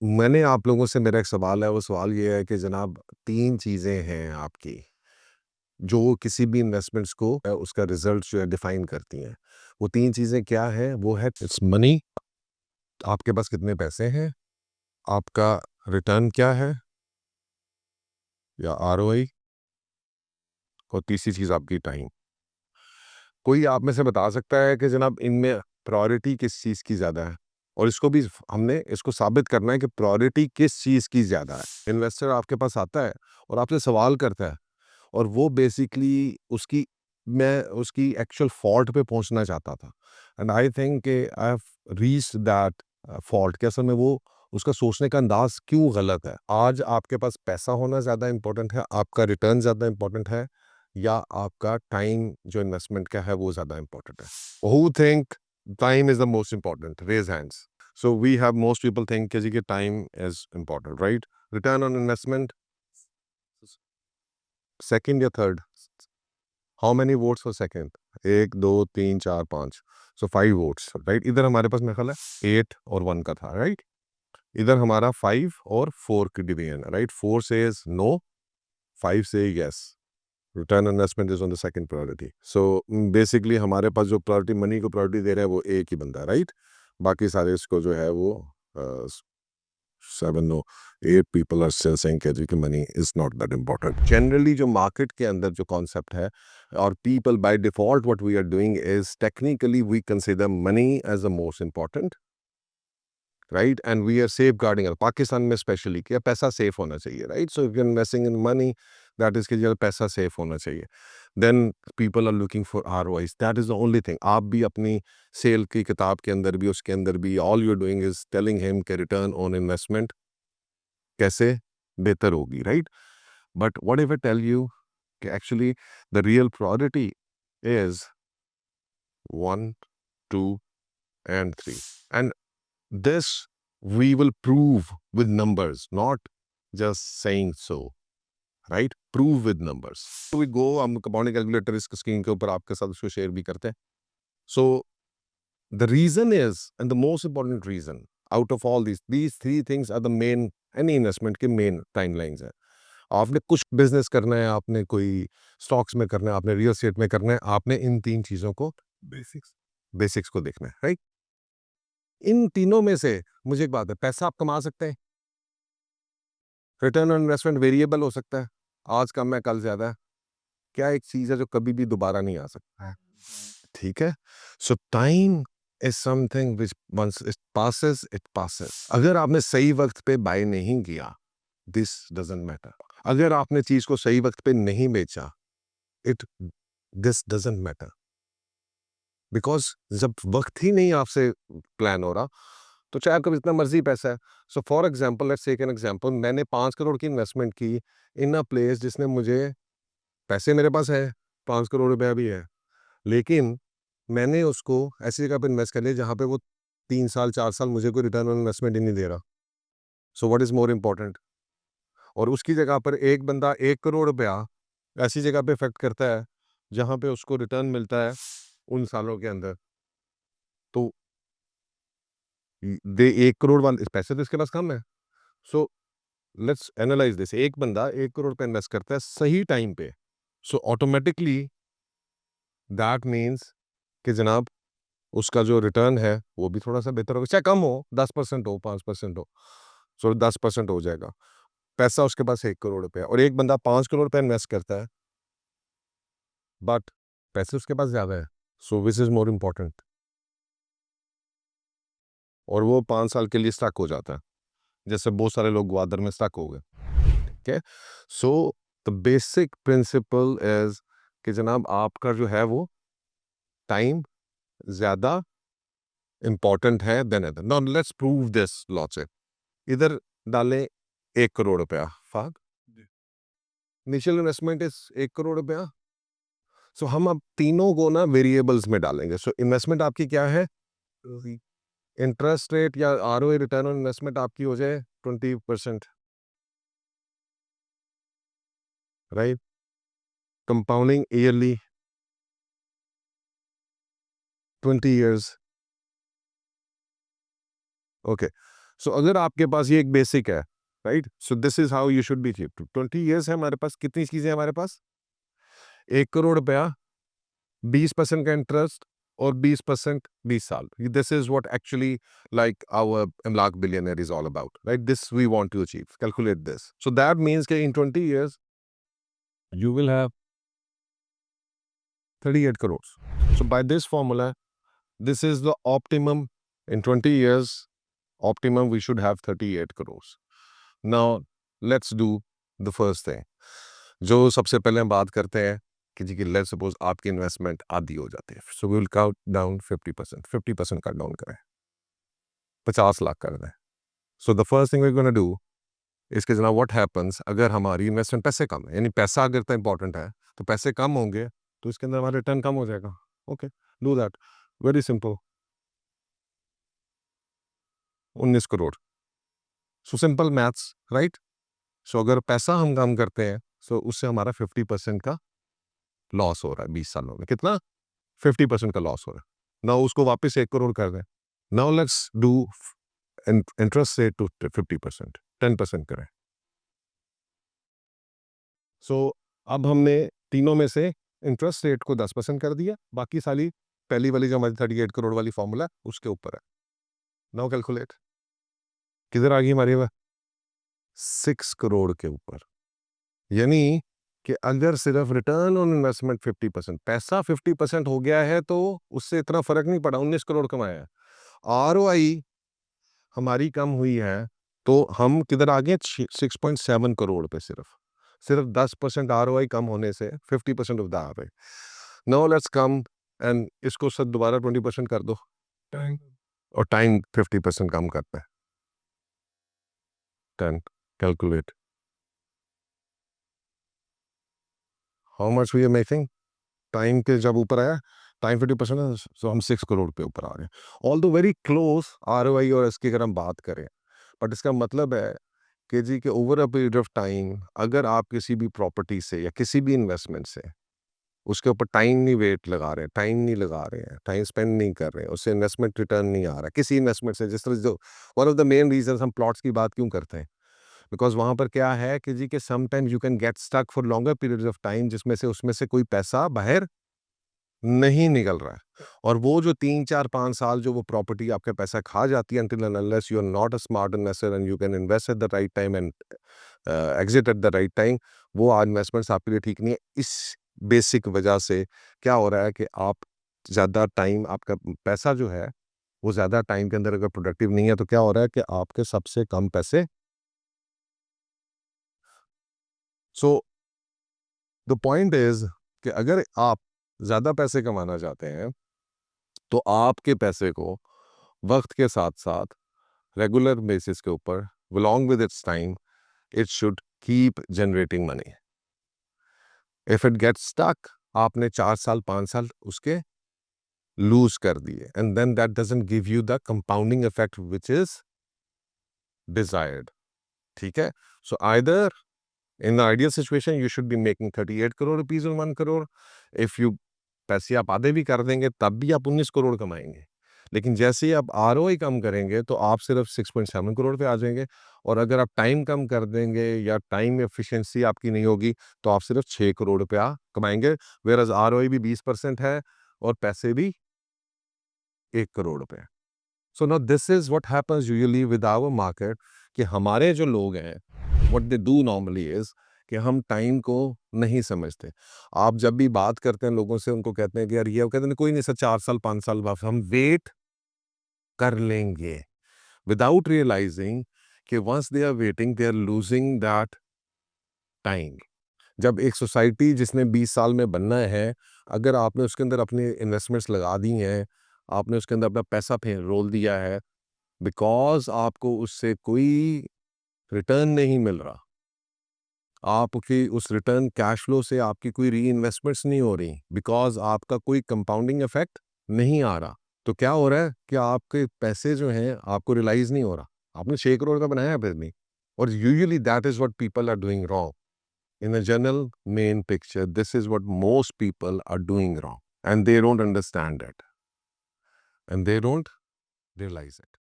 मैंने आप लोगों से मेरा एक सवाल है, वो सवाल ये है कि जनाब 3 चीज़ें हैं आपकी, जो किसी भी इन्वेस्टमेंट्स को उसका रिज़ल्ट जो है डिफ़ाइन करती हैं। वो 3 चीज़ें क्या हैं? वो है इट्स मनी, आपके पास कितने पैसे हैं, आपका रिटर्न क्या है या आरओआई और तीसरी चीज़ आपकी टाइम। कोई आप में से बता सकता है कि जनाब इनमें प्रायोरिटी किस चीज़ की ज़्यादा है? और इसको भी हमने इसको साबित करना है कि प्रायोरिटी किस चीज़ की ज़्यादा है। इन्वेस्टर आपके पास आता है और आपसे सवाल करता है और वो बेसिकली मैं उसकी एक्चुअल फॉल्ट पे पहुंचना चाहता था and I think I have reached that fault कि असल में वो उसका सोचने का अंदाज क्यों गलत है। आज आपके पास पैसा होना ज़्यादा इंपॉर्टेंट है, आपका रिटर्न ज़्यादा इंपॉर्टेंट है या आपका टाइम जो इन्वेस्टमेंट का है वो ज़्यादा इंपॉर्टेंट है? Who think time is the most important? Raise hands. So we have most people think कि जी कि time is important, right? Return on investment second या third? How many votes for second? 1 2 3 4 5, so 5 votes, right? इधर हमारे पास मेरे ख्याल है 8 और 1 का था, राइट? इधर हमारा 5 और 4 की डिवीजन है, राइट? 4 सेज नो, 5 से yes. Return investment is on the second priority. So basically हमारे पास जो प्रायोरिटी मनी को प्रायोरिटी दे रहे हैं वो एक ही बंदा है, राइट? बाकी सारे इसको जो है वो 7 no 8 people are still saying कि money is not that important. Generally जो मार्केट के अंदर जो कॉन्सेप्ट है और people by default what we are doing is technically we consider money as the most important, right? And we are safeguarding Pakistan में specially कि पैसा सेफ होना चाहिए, राइट? So if you investing in money that is कि यार पैसा सेफ होना चाहिए। Then people are looking for ROIs, that is the only thing. आप भी अपनी सेल की किताब के अंदर भी उसके अंदर भी all you doing is telling him के रिटर्न ऑन इन्वेस्टमेंट कैसे बेहतर होगी, right? But what if I tell you कि actually the real priority is 1 2 and 3 and this we will prove with numbers, not just saying so, right? Prove with numbers. So we go, हम compounding calculator इस screen के ऊपर आपके साथ उसको share भी करते हैं। So the reason is, and the most important reason out of all these three things are the main, any investment के main timelines है। आपने कुछ बिजनेस करना है, आपने कोई स्टॉक्स में करना है, आपने रियल एस्टेट में करना है, आपने इन 3 चीजों को बेसिक्स को देखना है, राइट? इन तीनों में से मुझे एक बात है, पैसा आप कमा सकते हैं, रिटर्न ऑन इन्वेस्टमेंट वेरिएबल हो सकता है, आज कम है कल ज्यादा है, क्या एक चीज है जो कभी भी दोबारा नहीं आ सकता है? ठीक है? So time is something which once it passes. अगर आपने सही वक्त पे बाय नहीं किया, दिस डजंट मैटर। अगर आपने चीज को सही वक्त पे नहीं बेचा, it this doesn't matter, because जब वक्त ही नहीं आपसे प्लान हो रहा तो चाहे आपका जितना मर्जी पैसा है। So for example, let's take an example, मैंने 5 करोड़ की इन्वेस्टमेंट की इन अ प्लेस जिसने मुझे, पैसे मेरे पास है, 5 करोड़ रुपया भी है, लेकिन मैंने उसको ऐसी जगह पे इन्वेस्ट कर लिया जहाँ पे वो 3 साल 4 साल मुझे कोई रिटर्न ऑन इन्वेस्टमेंट ही नहीं दे रहा। So what is more important? और उसकी जगह पर एक बंदा 1 करोड़ रुपया ऐसी जगह पे इफेक्ट करता है जहाँ पे उसको रिटर्न मिलता है उन सालों के अंदर, तो दे 1 करोड़ वाले पैसे तो इसके पास कम है। So let's analyse this. एक बंदा 1 करोड़ पे इन्वेस्ट करता है सही टाइम पे, सो ऑटोमेटिकली दैट मीन्स कि जनाब उसका जो रिटर्न है वो भी थोड़ा सा बेहतर होगा, चाहे कम हो, 10% हो, 5% हो, सो 10% हो जाएगा। पैसा उसके पास 1 करोड़ रुपया और एक बंदा 5 करोड़ पे इन्वेस्ट करता है, बट पैसे उसके पास ज्यादा है, सो विच इज मोर इम्पोर्टेंट? और वो 5 साल के लिए स्टक हो जाता है, जैसे बहुत सारे लोग ग्वादर में स्टक हो गए। ठीक है? So the basic principle is कि जनाब आपका जो है वो टाइम ज्यादा इंपॉर्टेंट है then other. Now let's prove this logic. इधर डालें 1 करोड़ रुपया, फाग इनिशियल इन्वेस्टमेंट इज 1 करोड़ रुपया। सो हम अब तीनों को ना वेरिएबल्स में डालेंगे। सो इन्वेस्टमेंट आपकी क्या है? इंटरेस्ट रेट या आरओए, रिटर्न ऑन इन्वेस्टमेंट आपकी हो जाए 20%, right? Compounding yearly 20 years, okay. So अगर आपके पास ये एक बेसिक है, right, so this is how you should be cheap. 20 years है हमारे पास, कितनी चीजें हमारे पास, 1 करोड़ रुपया, 20% का इंटरेस्ट और 20% 20 साल। This is what actually like our Amlak billionaire is all about, right? This we want to achieve. Calculate this. So that means that in 20 years you will have 38 crores. So by this formula, this is the optimum. In 20 years optimum we should have 38 crores. Now let's do the first thing. जो सबसे पहले हम बात करते हैं कि जी कि लेट्स सपोज आपकी इन्वेस्टमेंट आधी हो जाती है, so we will count down 50%, 50% cut down करें, 50 लाख कर दें। So the first thing we gonna do, इसके जनाब व्हाट हैपन्स अगर हमारी इन्वेस्टमेंट पैसे कम है, यानी पैसा अगर तो इंपॉर्टेंट है, तो पैसे कम होंगे तो इसके अंदर हमारा रिटर्न कम हो जाएगा। Okay, do that, very simple. 19 crore, so simple maths, right. So अगर पैसा हम कम करते हैं, सो उससे हमारा 50% का लॉस हो रहा है 20 सालों में। कितना? 50% का लॉस हो रहा है ना, उसको वापस 1 करोड़ कर दें। Now let's do interest rate to 50%, 10% करें। सो अब हमने तीनों में से इंटरेस्ट रेट को 10% कर दिया, बाकी सारी पहली वाली जो हमारी 38 करोड़ वाली फॉर्मूला उसके ऊपर है। नाउ कैलकुलेट, किधर आ गई हमारी वह 6 करोड़ के ऊपर। यानी कि अगर सिर्फ रिटर्न ऑन इन्वेस्टमेंट 50%, पैसा 50% हो गया है तो उससे इतना फर्क नहीं पड़ा, 19 करोड़ कमाया है। आरओआई हमारी कम हुई है तो हम किधर आ गए 6.7 करोड़ पे, सिर्फ 10% आरओआई कम होने से 50% of the ROI. Now let's come and इसको सब दोबारा 20% कर दो, और टाइम 50% कम करता है। 10, calculate how much we are making. Time के जब ऊपर आया, टाइम 50% है, सो हम 6 करोड़ पे ऊपर आ रहे हैं। ऑल दो वेरी क्लोज आरओआई और इसकी अगर हम बात करें, बट इसका मतलब है कि जी के over a period of time अगर आप किसी भी प्रॉपर्टी से या किसी भी इन्वेस्टमेंट से उसके ऊपर टाइम नहीं वेट लगा रहे हैं, टाइम नहीं लगा रहे हैं, टाइम स्पेंड नहीं कर रहे हैं, उससे इन्वेस्टमेंट रिटर्न नहीं आ रहा किसी इन्वेस्टमेंट से। जिस तरह जो one of the main reason हम प्लॉट्स की बात क्यों करते हैं, बिकॉज वहां पर क्या है कि जी के sometimes you can get stuck for longer periods of time, जिसमें से उसमें से कोई पैसा बाहर नहीं निकल रहा है। और वो जो 3 4 5 साल जो वो प्रॉपर्टी आपका पैसा खा जाती है, until and unless you are not a smart investor and you can invest at the right time and exit at the right time, वो आज इन्वेस्टमेंट्स आपके लिए ठीक नहीं है। इस बेसिक वजह से क्या हो रहा है कि आप ज़्यादा टाइम, आपका पैसा जो है वो ज़्यादा टाइम के अंदर अगर प्रोडक्टिव नहीं है तो क्या हो रहा है कि आपके सबसे कम पैसे। सो द पॉइंट इज कि अगर आप ज़्यादा पैसे कमाना चाहते हैं तो आपके पैसे को वक्त के साथ साथ रेगुलर बेसिस के ऊपर along with its time it should keep generating money. if it gets stuck, आपने 4 साल 5 साल उसके लूज कर दिए, and then that doesn't give you the compounding effect which is desired. ठीक है, so either in the ideal situation you should be making 38 crore rupees on 1 crore. if you पैसे आप आधे भी कर देंगे तब भी आप 19 करोड़ कमाएंगे, लेकिन जैसे ही आप आरओआई कम करेंगे तो आप सिर्फ 6.7 करोड़ पे आ जाएंगे। और अगर आप टाइम कम कर देंगे या टाइम एफिशिएंसी आपकी नहीं होगी तो आप सिर्फ 6 करोड़ रुपया कमाएंगे, वेयर आरओआई भी 20% है और पैसे भी 1 करोड़ रुपए। So now this is what happens usually with our market, कि हमारे जो लोग हैं what they do normally is कि हम टाइम को नहीं समझते। आप जब भी बात करते हैं लोगों से, उनको कहते हैं कि यार ये, वो कहते हैं कोई नहीं सर, 4 साल 5 साल बाद हम वेट कर लेंगे, विदाउट रियलाइजिंग कि once they are waiting they are losing that time. जब एक सोसाइटी जिसने 20 साल में बनना है, अगर आपने उसके अंदर अपनी इन्वेस्टमेंट्स लगा दी हैं, आपने उसके अंदर अपना पैसा रोल दिया है, बिकॉज आपको उससे कोई रिटर्न नहीं मिल रहा, आपकी उस रिटर्न कैश फ्लो से आपकी कोई री इन्वेस्टमेंट्स नहीं हो रही, बिकॉज आपका कोई कंपाउंडिंग इफेक्ट नहीं आ रहा, तो क्या हो रहा है कि आपके पैसे जो हैं आपको रियलाइज नहीं हो रहा। आपने 6 करोड़ का बनाया है फिर भी, और usually that is what people are doing wrong in a general main picture. This is what most people are doing wrong, and they don't understand it and they don't realize it.